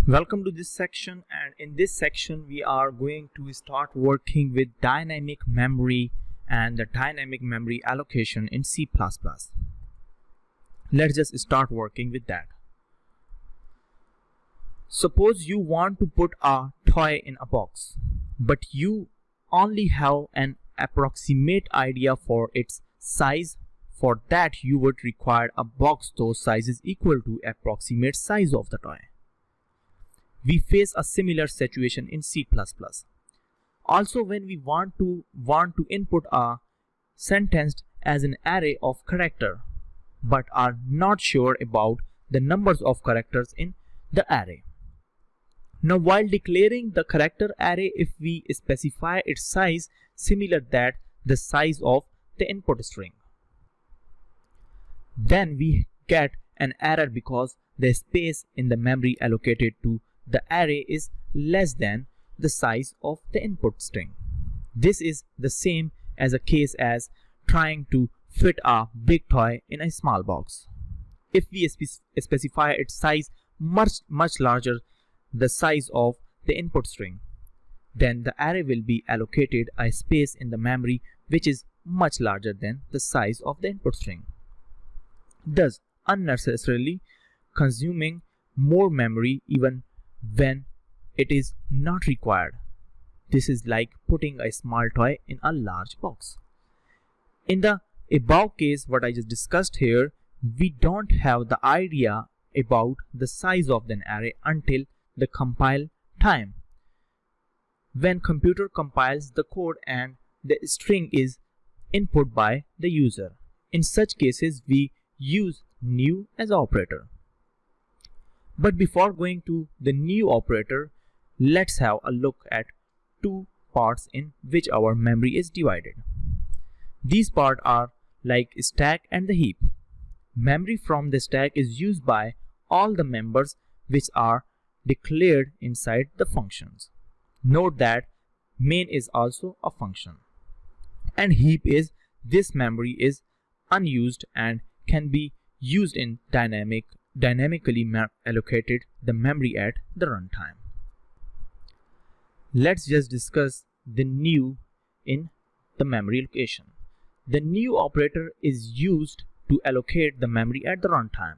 Welcome to this section, and in this section we are going to start working with dynamic memory and the dynamic memory allocation in C++. Let's just start working with that. Suppose you want to put a toy in a box, but you only have an approximate idea for its size. For that you would require a box whose size is equal to approximate size of the toy. We face a similar situation in C++. Also, when we want to input a sentence as an array of character but are not sure about the numbers of characters in the array. Now, while declaring the character array, if we specify its size similar that the size of the input string, then we get an error because the space in the memory allocated to the array is less than the size of the input string. This is the same as a case as trying to fit a big toy in a small box. If we specify its size much larger the size of the input string, then the array will be allocated a space in the memory which is much larger than the size of the input string, thus unnecessarily consuming more memory even when it is not required. This is like putting a small toy in a large box. In the above case, what I just discussed here, we don't have the idea about the size of an array until the compile time, when computer compiles the code and the string is input by the user. In such cases, we use new as operator. But before going to the new operator, let's have a look at two parts in which our memory is divided. These parts are like stack and the heap. Memory from the stack is used by all the members which are declared inside the functions. Note that main is also a function. And heap is this memory is unused and can be used in dynamically allocated the memory at the runtime. Let's just discuss the new in the memory location. The new operator is used to allocate the memory at the runtime,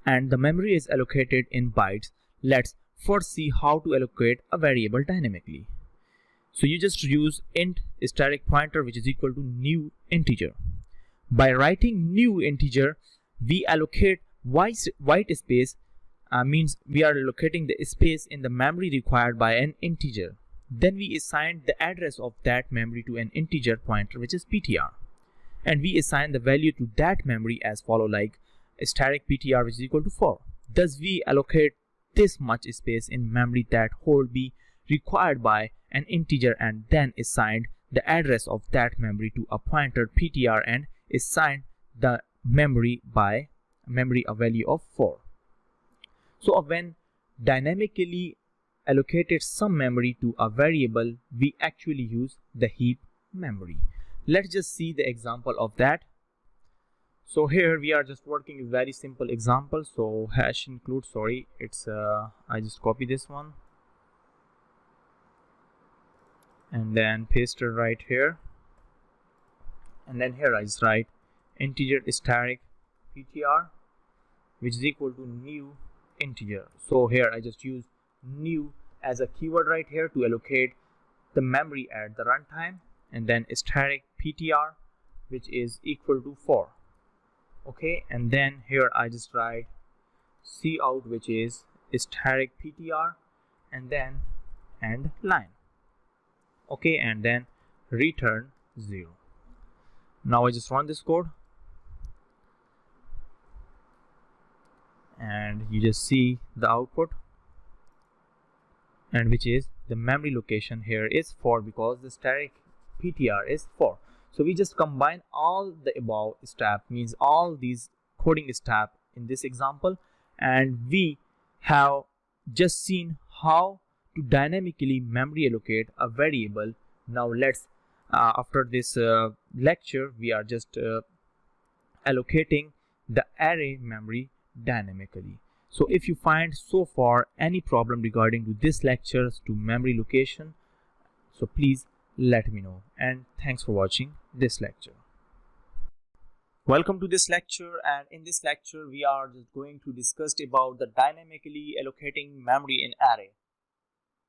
and the memory is allocated in bytes. Let's first see how to allocate a variable dynamically. So you just use int static pointer which is equal to new integer. By writing new integer, we allocate white space, means we are allocating the space in the memory required by an integer. Then we assign the address of that memory to an integer pointer which is ptr, and we assign the value to that memory as follow, like static ptr which is equal to 4. Thus we allocate this much space in memory that would be required by an integer, and then assigned the address of that memory to a pointer ptr and assign the memory a value of 4. So when dynamically allocated some memory to a variable, we actually use the heap memory. Let's just see the example of that. So here we are just working a very simple example. So hash include, sorry, it's I just copy this one and then paste it right here, and then here I just write integer static ptr which is equal to new integer. So here I just use new as a keyword right here to allocate the memory at the runtime, and then static ptr which is equal to 4. Okay, and then here I just write cout which is static ptr and then end line. Okay, and then return 0. Now I just run this code, and you just see the output, and which is the memory location here is 4 because the static ptr is 4. So we just combine all the above step, means all these coding step in this example, and we have just seen how to dynamically memory allocate a variable. Now let's after this lecture, we are just allocating the array memory dynamically. So if you find so far any problem regarding to this lecture to memory location, so please let me know, and thanks for watching this lecture. Welcome to this lecture, and in this lecture we are just going to discuss about the dynamically allocating memory in array.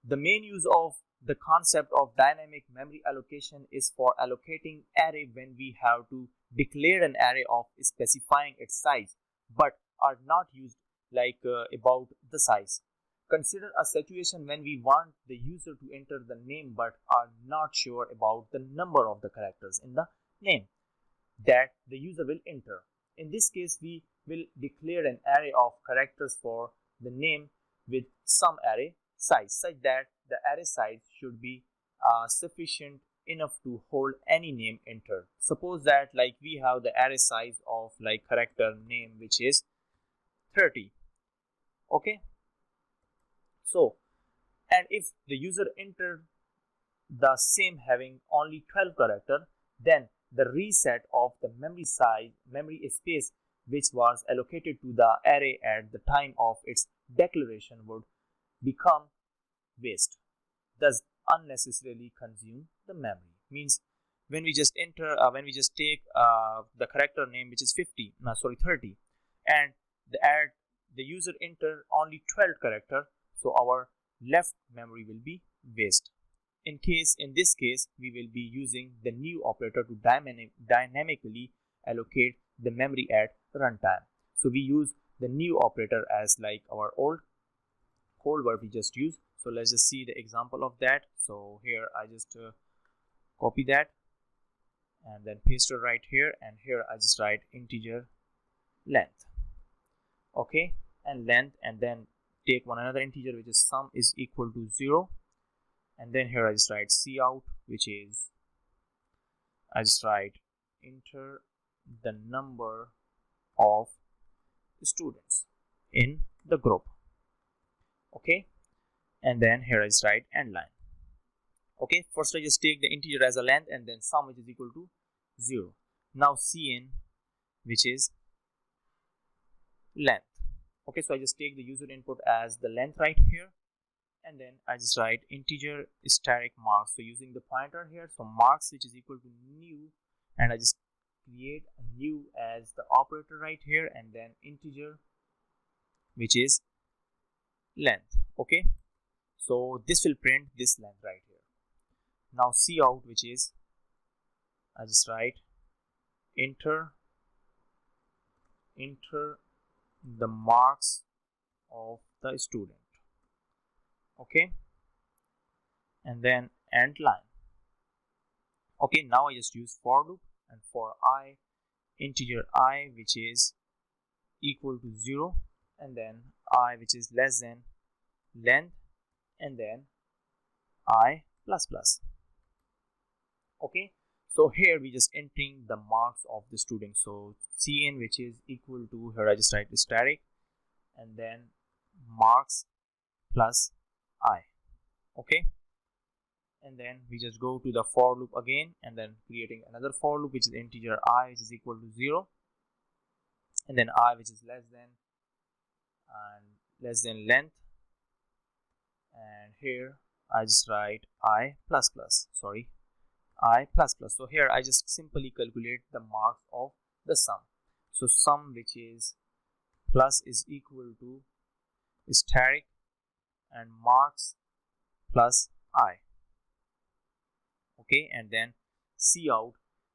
The main use of the concept of dynamic memory allocation is for allocating array when we have to declare an array of specifying its size, but are not used about the size. Consider a situation when we want the user to enter the name but are not sure about the number of the characters in the name that the user will enter. In this case, we will declare an array of characters for the name with some array size, such that the array size should be sufficient enough to hold any name entered. Suppose that we have the array size of character name, which is 30. Okay, so and if the user entered the same having only 12 character, then the reset of the memory space which was allocated to the array at the time of its declaration would become waste, thus unnecessarily consume the memory. Means when we just take the character name, which is 30, and the user enter only 12 character, so our left memory will be waste. In this case, we will be using the new operator to dynamically allocate the memory at runtime. So we use the new operator as our old code word we just used. So let's just see the example of that. So here I just copy that and then paste it right here, and here I just write integer length. Okay, and length, and then take another integer which is sum is equal to 0, and then here I just write cout, which is I just write enter the number of students in the group. Okay, and then here I just write end line. Okay, first I just take the integer as a length, and then sum which is equal to 0. Now cin, which is length. Okay, so I just take the user input as the length right here, and then I just write integer static marks. So using the pointer here, so marks which is equal to new, and I just create a new as the operator right here, and then integer which is length. Okay, so this will print this length right here. Now cout, which is I just write enter the marks of the student. Okay, and then end line. Okay, now I just use for loop, and for I, integer I which is equal to 0, and then I which is less than length, and then I plus plus. Okay, so here we just entering the marks of the student. So cin which is equal to, here I just write static, and then marks plus I. Okay, and then we just go to the for loop again, and then creating another for loop which is integer I which is equal to 0, and then I which is less than length, and here I just write I plus plus. So here I just simply calculate the marks of the sum. So sum which is plus is equal to static and marks plus I. Okay, and then cout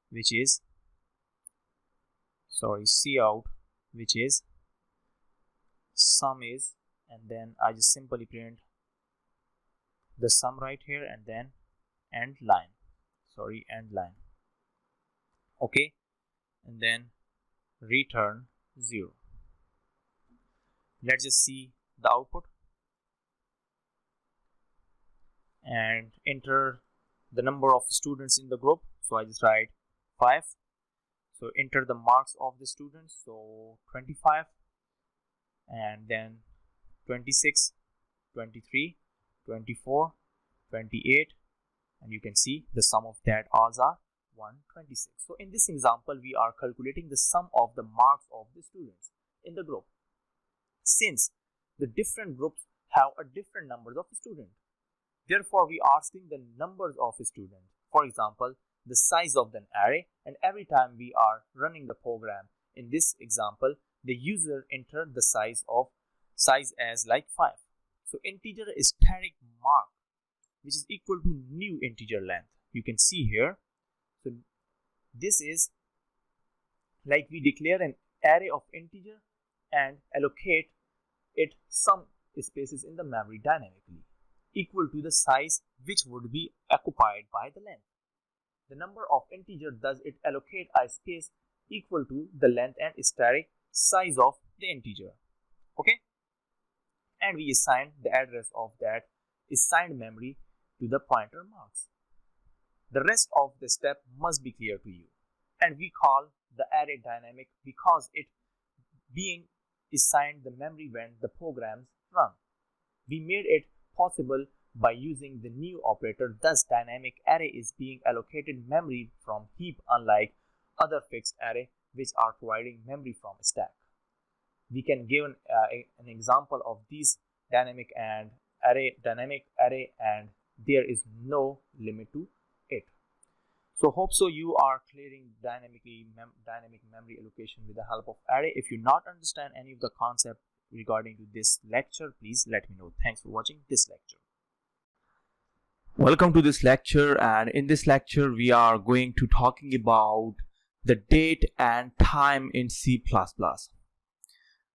which is sum is, and then I just simply print the sum right here, and then end line. Okay, and then return 0. Let's just see the output and enter the number of students in the group. So I just write 5. So enter the marks of the students, so 25, and then 26, 23, 24, 28, and you can see the sum of that all are 126. So in this example, we are calculating the sum of the marks of the students in the group. Since the different groups have a different numbers of students. Therefore, we are asking the numbers of students. For example, the size of an array, and every time we are running the program, in this example, the user entered the size as like 5. So integer is static mark, which is equal to new integer length. You can see here. So this is like we declare an array of integer and allocate it some spaces in the memory dynamically, equal to the size which would be occupied by the length. The number of integer does it allocate a space equal to the length and static size of the integer. Okay, and we assign the address of that assigned memory to the pointer marks. The rest of the step must be clear to you, and we call the array dynamic because it being assigned the memory when the programs run. We made it possible by using the new operator. Thus, dynamic array is being allocated memory from heap, unlike other fixed array which are providing memory from stack. We can give an example of these dynamic array, and there is no limit to it. So hope so you are clearing dynamic memory allocation with the help of array. If you not understand any of the concept regarding to this lecture, please let me know. Thanks for watching this lecture. Welcome to this lecture, and in this lecture we are going to talking about the date and time in C++.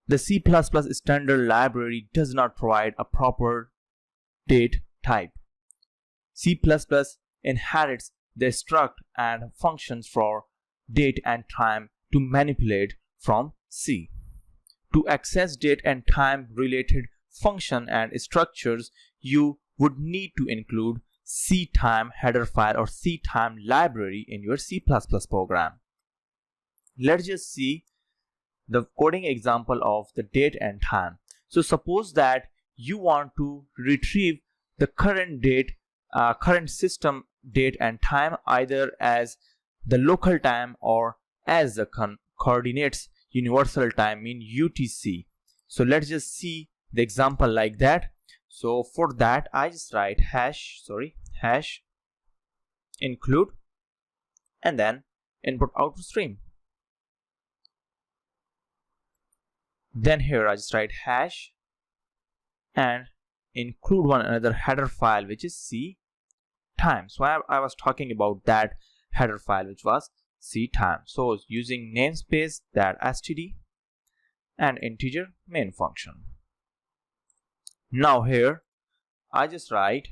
The C++ standard library does not provide a proper date type. C++ inherits the struct and functions for date and time to manipulate from C. To access date and time related function and structures, you would need to include ctime header file or ctime library in your C++ program. Let's just see the coding example of the date and time. So suppose that you want to retrieve the current system date and time either as the local time or as the coordinates universal time, mean UTC. So let's just see the example like that. So for that I just write hash include and then input output stream. Then here I just write hash and include one another header file which is C time. So I was talking about that header file which was C time. So using namespace that std and integer main function. Now here I just write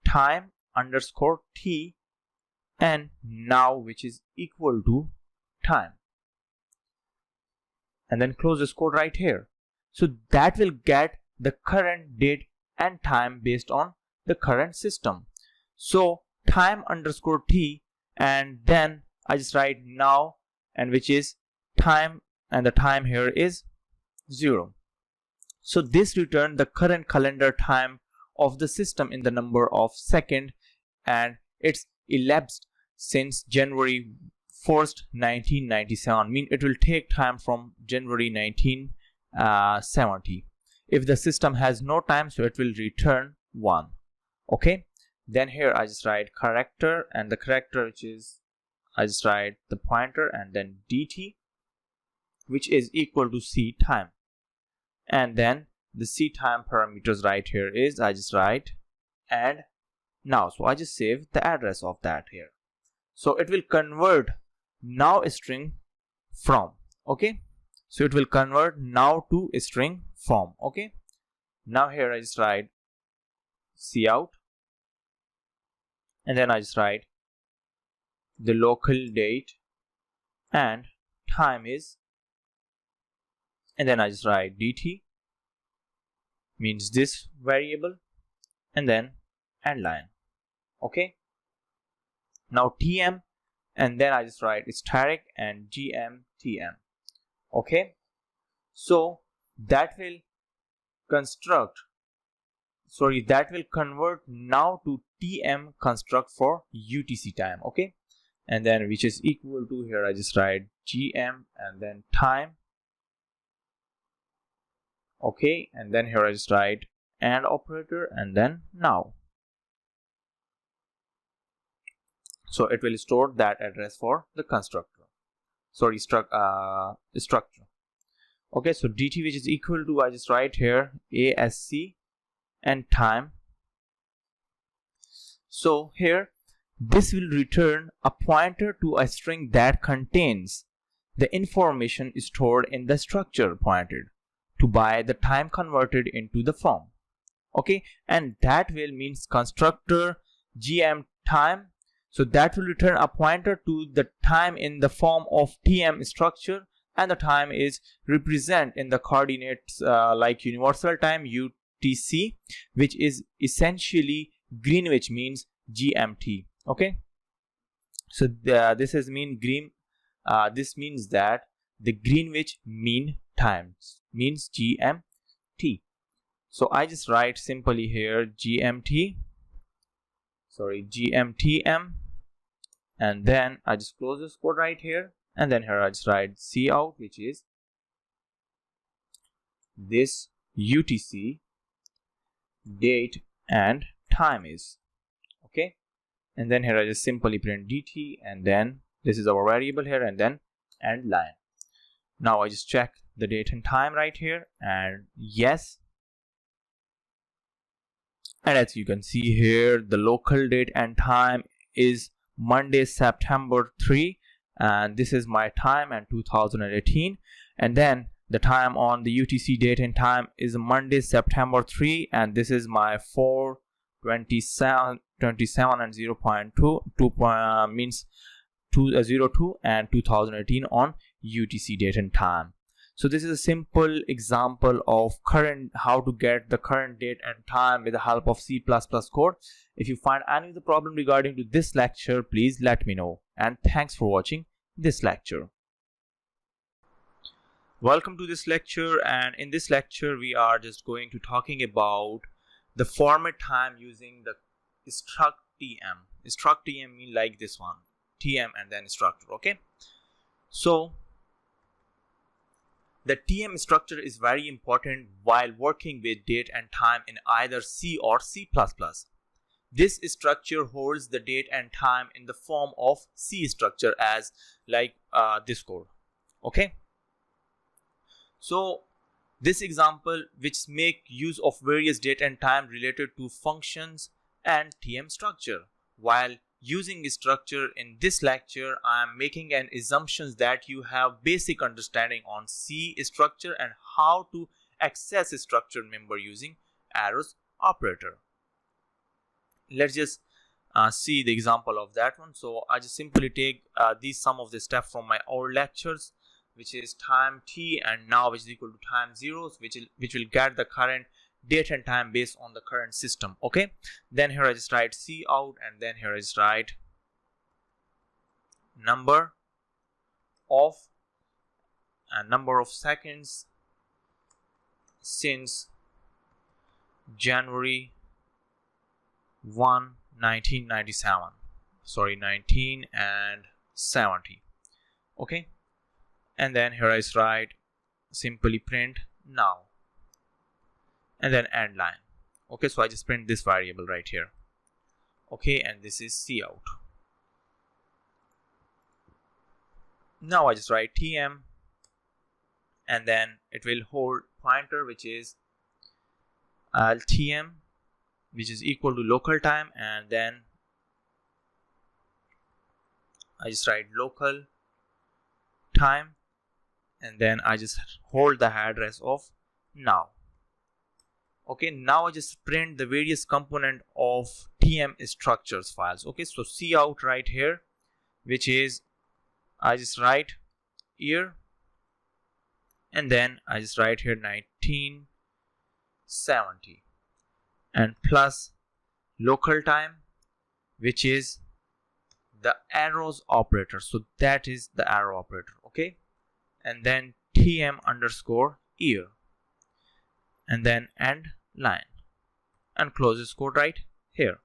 time underscore t and now which is equal to time, and then close this code right here. So that will get the current date and time based on the current system. So time underscore t, and then I just write now, and which is time, and the time here is 0. So this return the current calendar time of the system in the number of second, and it's elapsed since January 1st 1997, mean it will take time from January 1970. If the system has no time, so it will return 1. Okay, then here I just write character, and the character which is I just write the pointer and then dt, which is equal to C time, and then the C time parameters right here is I just write and now. So I just save the address of that here. So it will convert now string from. Okay, so it will convert now to string from. Okay, now here I just write cout, and then I just write the local date and time is, and then I just write dt, means this variable, and then end line. Okay, now tm, and then I just write static and gmtm. Okay, so that will convert now to tm construct for UTC time. Okay, and then which is equal to, here I just write gm and then time. Okay, and then here I just write AND operator and then now. So it will store that address for the constructor, sorry, structure. Okay, so dt which is equal to, I just write here ASC and time. So here this will return a pointer to a string that contains the information stored in the structure pointed to by the time converted into the form. Okay, and that will means constructor gm time. So that will return a pointer to the time in the form of tm structure, and the time is represent in the coordinates like universal time UTC, which is essentially Greenwich means GMT. Okay, so this is mean green. This means that the Greenwich Mean Time means GMT. So I just write simply here GMTM, and then I just close this code right here, and then here I just write cout, which is this UTC date and time is. Okay, and then here I just simply print dt, and then this is our variable here, and then end line. Now I just check the date and time right here, and yes, and as you can see here, the local date and time is Monday, September 3, and this is my time and 2018, and then the time on the UTC date and time is Monday, September 3, and this is my 4:27 and 0.2 means 202 and 2018 on UTC date and time. So this is a simple example of how to get the current date and time with the help of C++ code. If you find any of the problem regarding to this lecture, please let me know, and thanks for watching this lecture. Welcome to this lecture, and in this lecture we are just going to talking about the format time using the struct tm. Struct tm mean like this one, tm and then structure. Okay, so the tm structure is very important while working with date and time in either C or C++. This structure holds the date and time in the form of C structure as like this code. Okay, so this example which make use of various date and time related to functions and tm structure. While using structure in this lecture, I am making an assumption that you have basic understanding on C structure and how to access structure member using arrows operator. Let's just see the example of that one. So I just simply take some of the steps from my old lectures, which is time t and now which is equal to time zeros, which will get the current date and time based on the current system. Okay, then here I just write cout, and then here I just write number of seconds since January 1, 1997. Sorry, 19 and 70. Okay, and then here I just write simply print now, and then end line. Okay, so I just print this variable right here. Okay, and this is cout. Now I just write tm, and then it will hold pointer which is tm, which is equal to local time, and then I just write local time, and then I just hold the address of now. Okay, now I just print the various component of tm structures files. Okay, so cout right here, which is I just write year, and then I just write here 1970, and plus local time, which is the arrows operator. So that is the arrow operator. Okay, and then tm underscore year, and then end line, and close this code right here.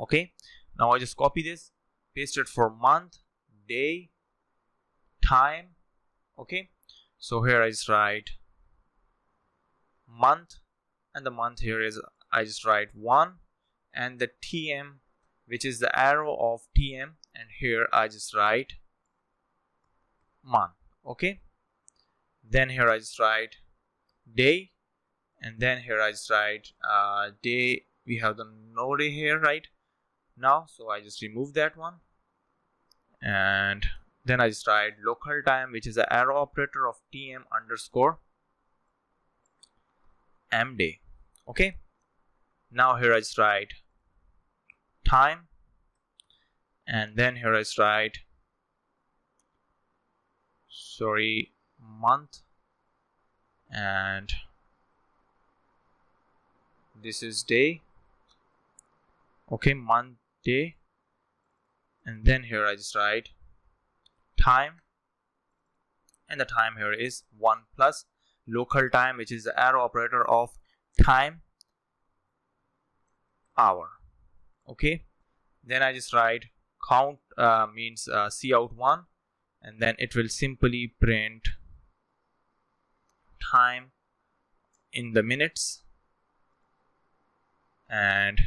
Okay, now I just copy this, paste it for month, day, time. Okay, So here I just write month, and the month here is I just write 1, and the TM, which is the arrow of TM, and here I just write month. Okay, then here I just write day, and then here I just write day. We have the no day here right now, so I just remove that one, and then I just write local time, which is the arrow operator of TM underscore M day. Okay, now here I just write time, and then here I just write month, and this is day. Okay, month, day, and then here I just write time, and the time here is 1 plus local time, which is the arrow operator of time hour. Okay, then I just write count, means cout 1, and then it will simply print time in the minutes, and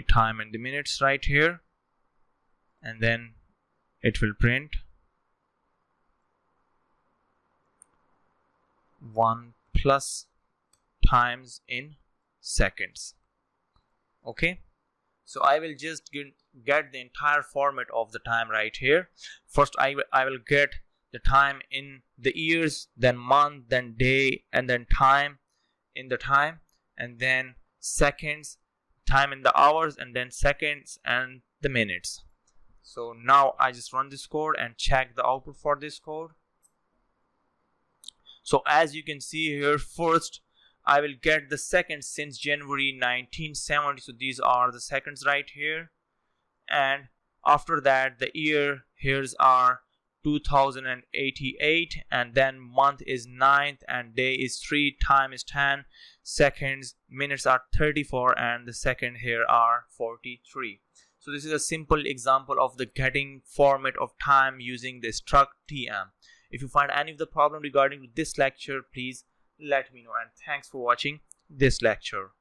time in the minutes right here, and then it will print 1 plus times in seconds. Okay, so I will just get the entire format of the time right here. First I will get the time in the years, then month, then day, and then time in the time, and then seconds, time in the hours, and then seconds and the minutes. So now I just run this code and check the output for this code. So as you can see here, first I will get the seconds since January 1970, so these are the seconds right here, and after that the year here's are 2088, and then month is 9th, and day is 3, time is 10, seconds, minutes are 34, and the second here are 43. So this is a simple example of the getting format of time using the struct TM. If you find any of the problem regarding this lecture, please let me know, and thanks for watching this lecture.